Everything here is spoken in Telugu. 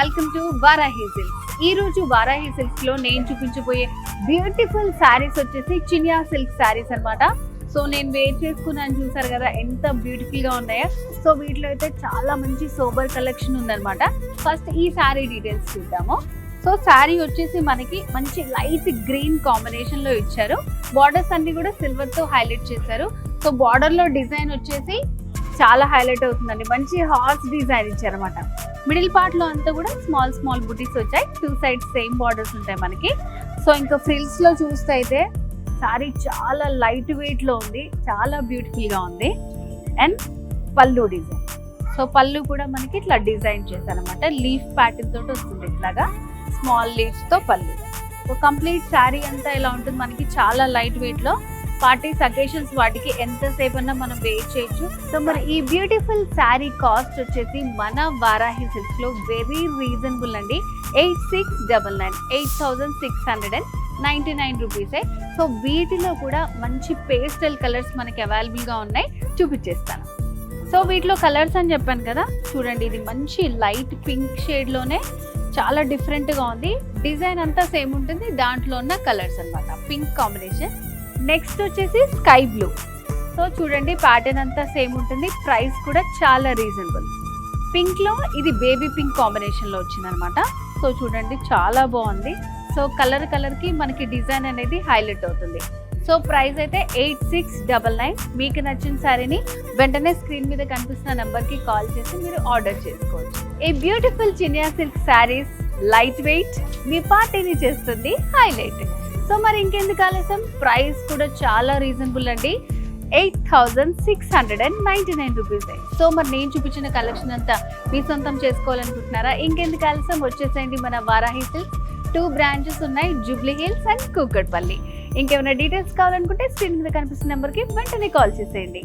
Welcome to Varahi silks. ఈ రోజు వారాహి సిల్క్స్ లో నేను చూపించబోయే బ్యూటిఫుల్ శారీస్ వచ్చేసి చినియా సిల్క్ శారీస్ అన్నమాట. సో నేను వేర్ చేసుకున్నాను, చూసారు కదా ఎంత బ్యూటిఫుల్ గా ఉన్నాయో. సో వీటిలో అయితే చాలా మంచి సోబర్ కలెక్షన్ ఉందన్నమాట. ఫస్ట్ ఈ శారీ డీటెయిల్స్ చూద్దాము. సో శారీ వచ్చేసి మనకి మంచి లైట్ గ్రీన్ కాంబినేషన్ లో ఇచ్చారు. బార్డర్స్ అన్ని కూడా సిల్వర్ తో హైలైట్ చేశారు. సో బార్డర్ లో డిజైన్ వచ్చేసి చాలా హైలైట్ అవుతుందండి. మంచి హార్స్ డిజైన్ ఇచ్చారన్నమాట. మిడిల్ పార్ట్ లో అంతా కూడా స్మాల్ బుటీస్ వచ్చాయి. టూ సైడ్స్ సేమ్ బార్డర్స్ ఉంటాయి మనకి. సో ఇంకా ఫ్రిల్స్ లో చూస్తే అయితే సారీ చాలా లైట్ వెయిట్ లో ఉంది, చాలా బ్యూటిఫుల్ గా ఉంది. అండ్ పళ్ళు డిజైన్, సో పళ్ళు కూడా మనకి ఇట్లా డిజైన్ చేశారనమాట. లీఫ్ ప్యాటర్న్ తోటి వస్తుంది, ఇట్లాగా స్మాల్ లీవ్స్ తో పళ్ళు. సో కంప్లీట్ శారీ అంతా ఇలా ఉంటుంది మనకి, చాలా లైట్ వెయిట్ లో. పార్టీస్ అకేషన్స్ వాటికి ఎంతసేపు అన్నా మనం వేర్ చేయొచ్చు. సో మరి ఈ బ్యూటిఫుల్ శారీ కాస్ట్ వచ్చేసి మన వారాహి సిల్క్స్ లో వెరీ రీజనబుల్ అండి. 8699 8699 రూపీసే. సో వీటిలో కూడా మంచి పేస్టల్ కలర్స్ మనకి అవైలబుల్ గా ఉన్నాయి, చూపించేస్తాను. సో వీటిలో కలర్స్ అని చెప్పాను కదా, చూడండి ఇది మంచి లైట్ పింక్ షేడ్ లోనే చాలా డిఫరెంట్ గా ఉంది. డిజైన్ అంతా సేమ్ ఉంటుంది, దాంట్లో ఉన్న కలర్స్ అన్నమాట. Pink combination. నెక్స్ట్ వచ్చేసి స్కై బ్లూ. సో చూడండి ప్యాటర్న్ అంతా సేమ్ ఉంటుంది, ప్రైస్ కూడా చాలా రీజనబుల్. పింక్ లో ఇది బేబీ పింక్ కాంబినేషన్ లో వచ్చింది అనమాట. సో చూడండి చాలా బాగుంది. సో కలర్ కి మనకి డిజైన్ అనేది హైలైట్ అవుతుంది. సో ప్రైస్ అయితే 8699. మీకు నచ్చిన శారీని వెంటనే స్క్రీన్ మీద కనిపిస్తున్న నెంబర్ కి కాల్ చేసి మీరు ఆర్డర్ చేసుకోవచ్చు. ఈ beautiful Chiniya silk sarees light weight మీ పార్టీని చేస్తుంది హైలైట్. సో మరి ఇంకెందుకు ఆలస్యం, ప్రైస్ కూడా చాలా రీజనబుల్ అండి. 8699 రూపీస్. సో మరి నేను చూపించిన కలెక్షన్ అంతా మీ సొంతం చేసుకోవాలనుకుంటున్నారా? ఇంకెందుకు ఆలస్యం, వచ్చేసేయండి మన వారాహి సిల్క్స్. 2 బ్రాంచెస్ ఉన్నాయి, జూబ్లీ హిల్స్ అండ్ కూకట్పల్లి. ఇంకేమైనా డీటెయిల్స్ కావాలనుకుంటే స్క్రీన్ మీద కనిపిస్తున్న నెంబర్కి వెంటనే కాల్ చేసేయండి.